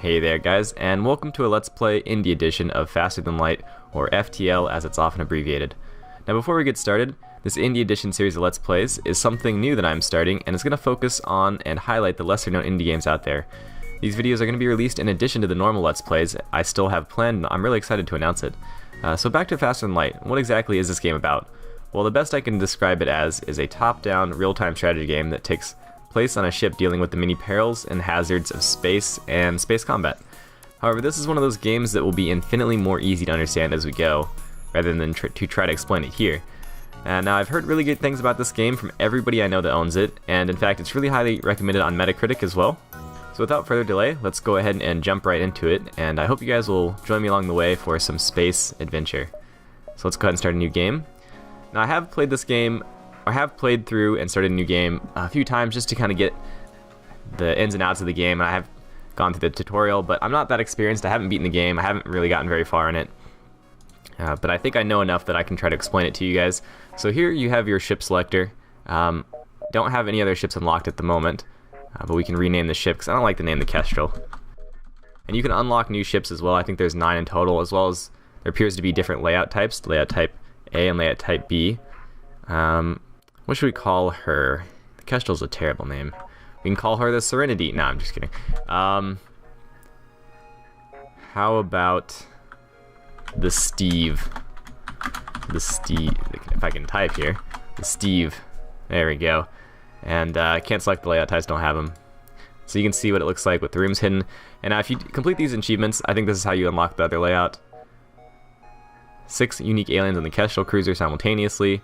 Hey there guys, and welcome to a Let's Play Indie edition of Faster Than Light, or FTL as it's often abbreviated. Now before we get started, this Indie edition series of Let's Plays is something new that I'm starting, and it's going to focus on and highlight the lesser known indie games out there. These videos are going to be released in addition to the normal Let's Plays I still have planned, and I'm really excited to announce it. So back to Faster Than Light, what exactly is this game about? Well, the best I can describe it as is a top-down, real-time strategy game that takes place on a ship dealing with the many perils and hazards of space and space combat. However, this is one of those games that will be infinitely more easy to understand as we go, rather than to try to explain it here. Now, I've heard really good things about this game from everybody I know that owns it, and in fact, it's really highly recommended on Metacritic as well. So without further delay, let's go ahead and jump right into it, and I hope you guys will join me along the way for some space adventure. So let's go ahead and start a new game. Now, I have played this game, or have played through and started a new game a few times just to kind of get the ins and outs of the game, and I have gone through the tutorial, but I'm not that experienced. I haven't beaten the game. I haven't really gotten very far in it. But I think I know enough that I can try to explain it to you guys. So here you have your ship selector. Don't have any other ships unlocked at the moment, but we can rename the ship because I don't like the name the Kestrel. And you can unlock new ships as well. I think there's 9 in total, as well as there appears to be different layout types, layout type A and layout type B. What should we call her? The Kestrel's a terrible name. We can call her the Serenity. No, I'm just kidding. How about the Steve? The Steve, if I can type here. The Steve. There we go. And I can't select the layout types, don't have them. So you can see what it looks like with the rooms hidden. And now if you complete these achievements, I think this is how you unlock the other layout. 6 unique aliens on the Kestrel cruiser simultaneously.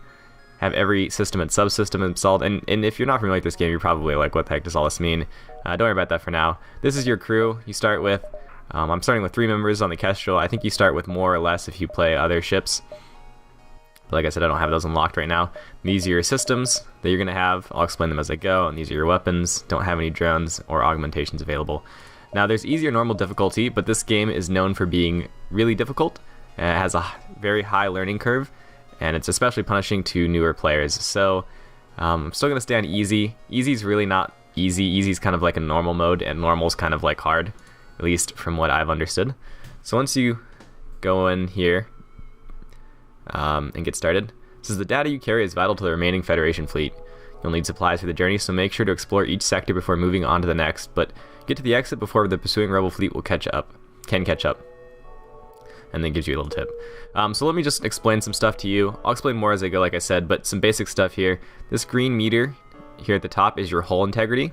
Have every system and subsystem installed, and if you're not familiar with this game, you're probably like, what the heck does all this mean? Don't worry about that for now. This is your crew. You start with, I'm starting with 3 members on the Kestrel. I think you start with more or less if you play other ships. But like I said, I don't have those unlocked right now. These are your systems that you're going to have. I'll explain them as I go, and these are your weapons. Don't have any drones or augmentations available. Now, there's easy or normal difficulty, but this game is known for being really difficult. It has a very high learning curve, and it's especially punishing to newer players. So I'm still going to stay on easy. Easy's really not easy. Easy's kind of like a normal mode, and normal's kind of like hard, at least from what I've understood. So once you go in here and get started, it says the data you carry is vital to the remaining Federation fleet. You'll need supplies for the journey, so make sure to explore each sector before moving on to the next, but get to the exit before the pursuing rebel fleet will catch up. And then gives you a little tip. So let me just explain some stuff to you. I'll explain more as I go, like I said, but some basic stuff here. This green meter here at the top is your hull integrity.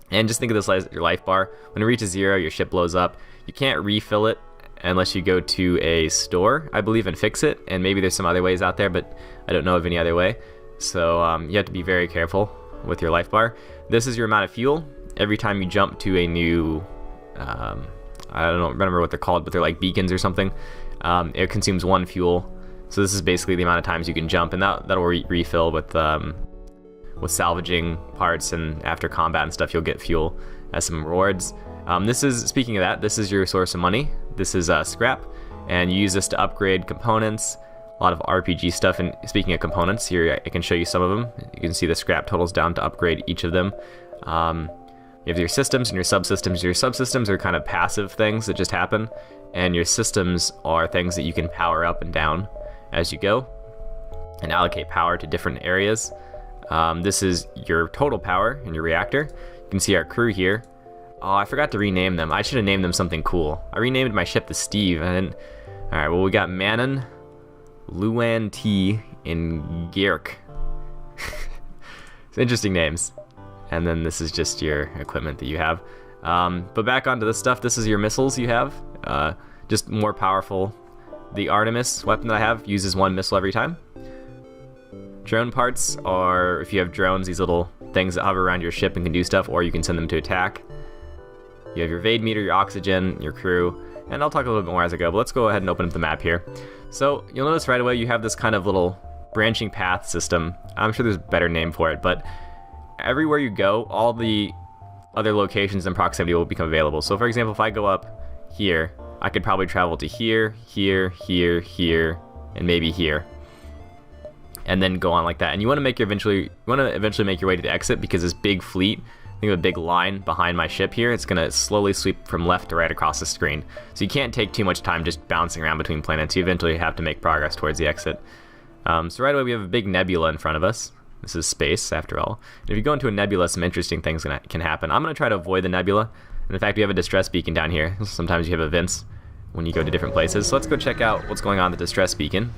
And just think of this as your life bar. When it reaches 0, your ship blows up. You can't refill it unless you go to a store, I believe, and fix it. And maybe there's some other ways out there, but I don't know of any other way. So you have to be very careful with your life bar. This is your amount of fuel. Every time you jump to a new... I don't remember what they're called, but they're like beacons or something. It consumes 1 fuel, so this is basically the amount of times you can jump, and that'll refill with salvaging parts, and after combat and stuff, you'll get fuel as some rewards. Speaking of that, this is your source of money. This is scrap, and you use this to upgrade components, a lot of RPG stuff. And speaking of components, here I can show you some of them. You can see the scrap totals down to upgrade each of them. You have your systems and your subsystems. Your subsystems are kind of passive things that just happen, and your systems are things that you can power up and down as you go and allocate power to different areas. This is your total power in your reactor. You can see our crew here. Oh, I forgot to rename them. I should have named them something cool. I renamed my ship the Steve. Alright, well, we got Maiden, Luan T, and Gierk. It's interesting names. And then this is just your equipment that you have. But back onto this stuff, this is your missiles you have. Just more powerful. The Artemis weapon that I have uses 1 missile every time. Drone parts are, if you have drones, these little things that hover around your ship and can do stuff, or you can send them to attack. You have your Vade meter, your oxygen, your crew, and I'll talk a little bit more as I go, but let's go ahead and open up the map here. So you'll notice right away you have this kind of little branching path system. I'm sure there's a better name for it, but everywhere you go, all the other locations in proximity will become available. So for example, if I go up here, I could probably travel to here, here, here, here, and maybe here, and then go on like that. And you want to eventually make your way to the exit, because this big fleet think of a big line behind my ship here. It's going to slowly sweep from left to right across the screen. So you can't take too much time just bouncing around between planets. You eventually have to make progress towards the exit. So right away we have a big nebula in front of us. This is space, after all. And if you go into a nebula, some interesting things can happen. I'm going to try to avoid the nebula. And in fact, we have a distress beacon down here. Sometimes you have events when you go to different places. So let's go check out what's going on at the distress beacon.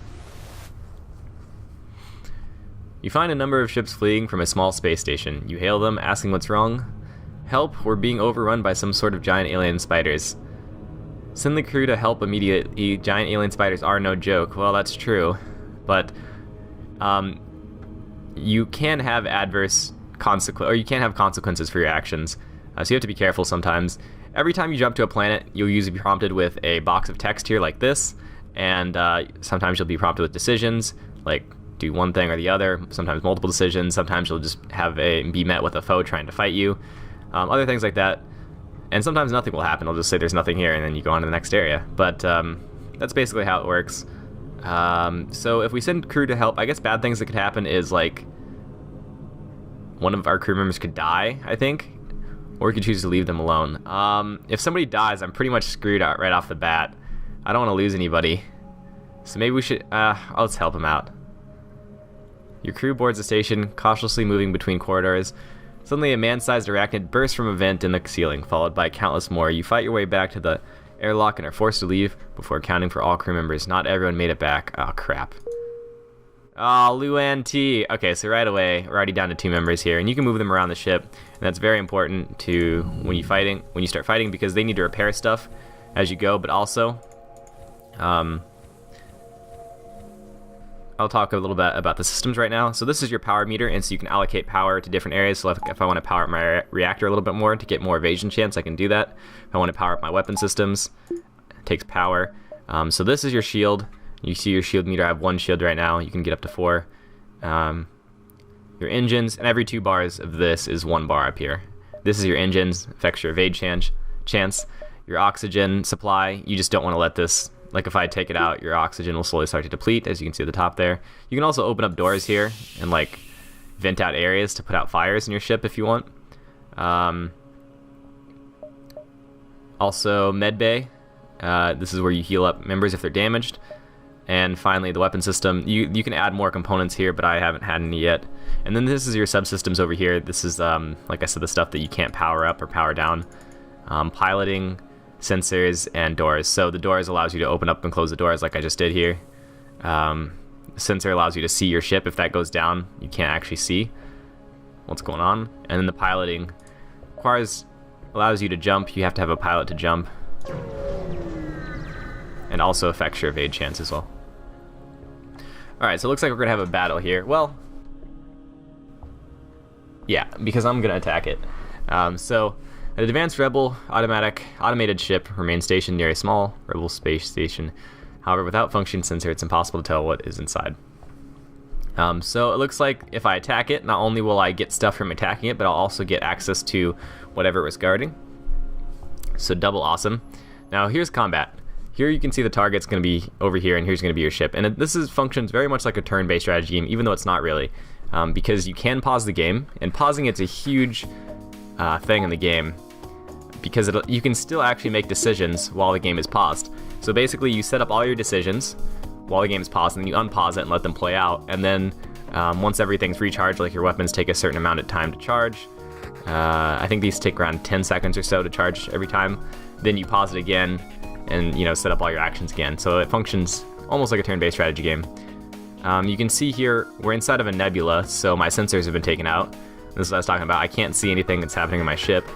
You find a number of ships fleeing from a small space station. You hail them, asking what's wrong. Help, we're being overrun by some sort of giant alien spiders. Send the crew to help immediately. Giant alien spiders are no joke. Well, that's true. But you can have you can't have consequences for your actions. So you have to be careful sometimes. Every time you jump to a planet, you'll usually be prompted with a box of text here like this. And sometimes you'll be prompted with decisions, like do one thing or the other, sometimes multiple decisions, sometimes you'll just be met with a foe trying to fight you, other things like that, and sometimes nothing will happen. I'll just say there's nothing here, and then you go on to the next area, but that's basically how it works. So if we send crew to help, I guess bad things that could happen is, like, one of our crew members could die, I think, or we could choose to leave them alone. If somebody dies, I'm pretty much screwed out right off the bat. I don't want to lose anybody, so maybe we should, let's help him out. Your crew boards the station, cautiously moving between corridors. Suddenly, a man-sized arachnid bursts from a vent in the ceiling, followed by countless more. You fight your way back to the airlock and are forced to leave before accounting for all crew members. Not everyone made it back. Oh, crap. Oh, Luan T. Okay, so right away, we're already down to 2 members here, and you can move them around the ship, and that's very important to when you start fighting, because they need to repair stuff as you go, but also, I'll talk a little bit about the systems right now. So this is your power meter, and so you can allocate power to different areas. So if I want to power up my reactor a little bit more to get more evasion chance, I can do that. If I want to power up my weapon systems, it takes power. So this is your shield. You see your shield meter. I have 1 shield right now. You can get up to 4. Your engines, and every 2 bars of this is 1 bar up here. This is your engines, affects your evade chance. Your oxygen supply, you just don't want to let this, like if I take it out, your oxygen will slowly start to deplete, as you can see at the top there. You can also open up doors here and like vent out areas to put out fires in your ship if you want. Also med bay, this is where you heal up members if they're damaged. And finally the weapon system, you can add more components here, but I haven't had any yet. And then this is your subsystems over here. This is like I said, the stuff that you can't power up or power down. Piloting, sensors, and doors. So the doors allows you to open up and close the doors like I just did here. The sensor allows you to see your ship. If that goes down, you can't actually see what's going on. And then the piloting allows you to jump. You have to have a pilot to jump. And also affects your evade chance as well. Alright, so it looks like we're going to have a battle here. Well, yeah, because I'm going to attack it. So an advanced rebel automated ship remains stationed near a small rebel space station. However, without function sensor, it's impossible to tell what is inside. So it looks like if I attack it, not only will I get stuff from attacking it, but I'll also get access to whatever it was guarding. So double awesome. Now here's combat. Here you can see the target's going to be over here, and here's going to be your ship. And functions very much like a turn-based strategy game, even though it's not really, because you can pause the game, and pausing it's a huge thing in the game, because you can still actually make decisions while the game is paused. So basically you set up all your decisions while the game is paused, and then you unpause it and let them play out, and then once everything's recharged, like your weapons take a certain amount of time to charge, I think these take around 10 seconds or so to charge every time, then you pause it again and set up all your actions again. So it functions almost like a turn-based strategy game. You can see here we're inside of a nebula, so my sensors have been taken out. This is what I was talking about. I can't see anything that's happening in my ship.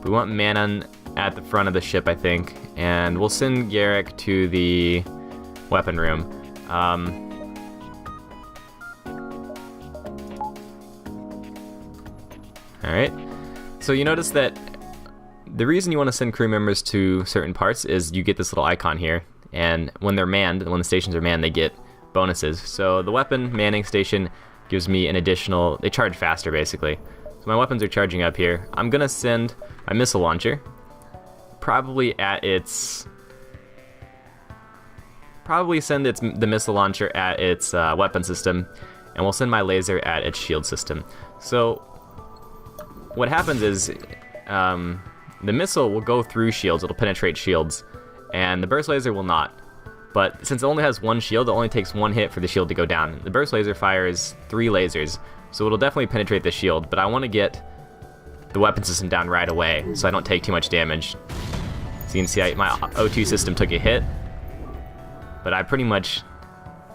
We want Maiden at the front of the ship, I think, and we'll send Garrick to the weapon room. Alright, so you notice that the reason you want to send crew members to certain parts is you get this little icon here, and when they're manned, when the stations are manned, they get bonuses. So the weapon manning station gives me an additional, they charge faster basically. So my weapons are charging up here. I'm gonna send my missile launcher, probably send the missile launcher at its weapon system, and we'll send my laser at its shield system. So what happens is the missile will go through shields, it'll penetrate shields, and the burst laser will not. But since it only has one shield, it only takes one hit for the shield to go down. The burst laser fires 3 lasers, so it'll definitely penetrate the shield, but I want to get the weapon system down right away so I don't take too much damage. So you can see my O2 system took a hit, but I pretty much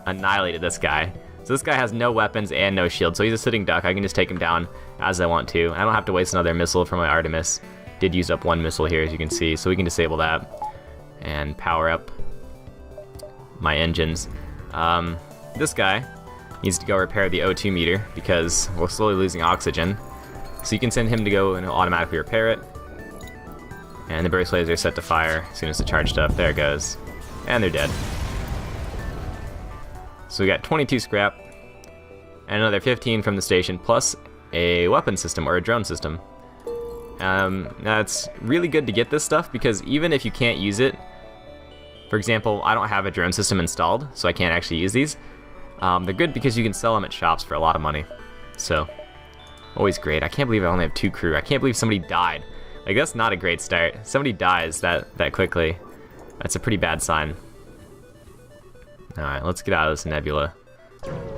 annihilated this guy. So this guy has no weapons and no shield, so he's a sitting duck. I can just take him down as I want to. I don't have to waste another missile for my Artemis. Did use up 1 missile here, as you can see, so we can disable that and power up my engines. This guy needs to go repair the O2 meter because we're slowly losing oxygen. So you can send him to go and he'll automatically repair it. And the burst laser is set to fire as soon as it's charged up. There it goes. And they're dead. So we got 22 scrap and another 15 from the station plus a weapon system or a drone system. Now it's really good to get this stuff because even if you can't use it, for example, I don't have a drone system installed, so I can't actually use these. They're good because you can sell them at shops for a lot of money. So, always great. I can't believe I only have 2 crew. I can't believe somebody died. Like, that's not a great start. Somebody dies that quickly. That's a pretty bad sign. Alright, let's get out of this nebula.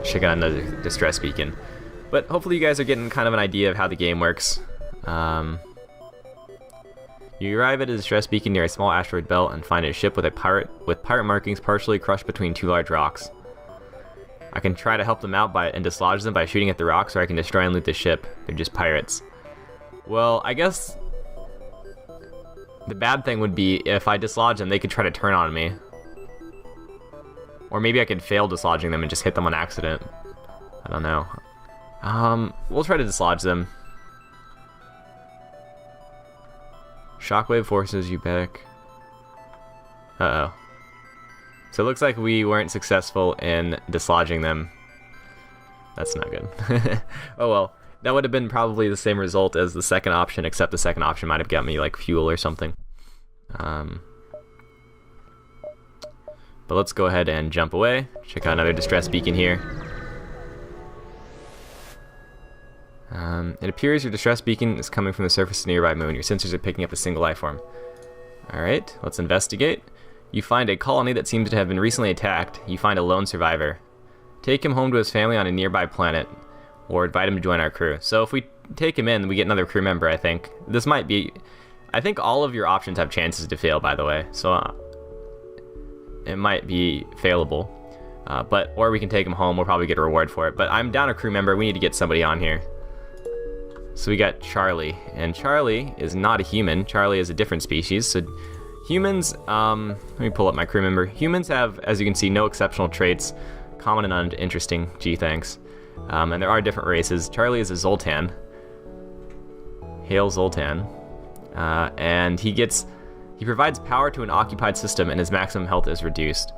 Check out another distress beacon. But hopefully you guys are getting kind of an idea of how the game works. You arrive at a distress beacon near a small asteroid belt and find a ship with pirate markings partially crushed between 2 large rocks. I can try to help them out and dislodge them by shooting at the rocks, or I can destroy and loot the ship. They're just pirates. Well, I guess the bad thing would be if I dislodge them, they could try to turn on me. Or maybe I could fail dislodging them and just hit them on accident. I don't know. We'll try to dislodge them. Shockwave forces you back. Uh-oh. So it looks like we weren't successful in dislodging them. That's not good. Oh well. That would have been probably the same result as the second option, except the second option might have got me like fuel or something. But let's go ahead and jump away. Check out another distress beacon here. It appears your distress beacon is coming from the surface of the nearby moon. Your sensors are picking up a single life form. Alright, let's investigate. You find a colony that seems to have been recently attacked. You find a lone survivor. Take him home to his family on a nearby planet, or invite him to join our crew. So if we take him in, we get another crew member, I think. This might be... I think all of your options have chances to fail, by the way. So it might be failable. Or we can take him home. We'll probably get a reward for it. But I'm down a crew member. We need to get somebody on here. So we got Charlie, and Charlie is not a human. Charlie is a different species. So humans, let me pull up my crew member. Humans have, as you can see, no exceptional traits. Common and uninteresting. Gee, thanks. And there are different races. Charlie is a Zoltan. Hail Zoltan. And he provides power to an occupied system, and his maximum health is reduced.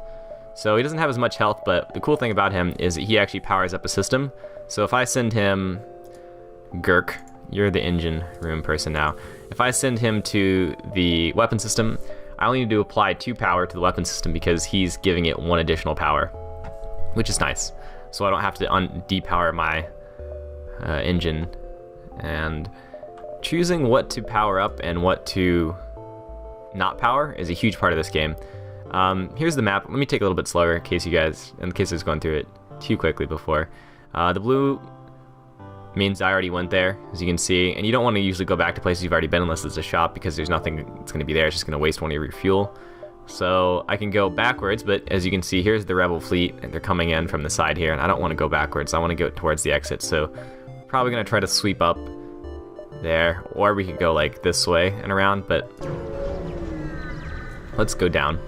So he doesn't have as much health, but the cool thing about him is that he actually powers up a system. So if I send him... Gurk, you're the engine room person now. If I send him to the weapon system, I only need to apply 2 power to the weapon system because he's giving it 1 additional power, which is nice. So I don't have to depower my engine. And choosing what to power up and what to not power is a huge part of this game. Here's the map. Let me take a little bit slower in case I was going through it too quickly before. The blue means I already went there, as you can see, and you don't want to usually go back to places you've already been unless it's a shop because there's nothing that's going to be there. It's just going to waste 1 of your fuel. So I can go backwards, but as you can see, here's the rebel fleet, and they're coming in from the side here, and I don't want to go backwards. I want to go towards the exit, so probably going to try to sweep up there, or we could go like this way and around, but let's go down.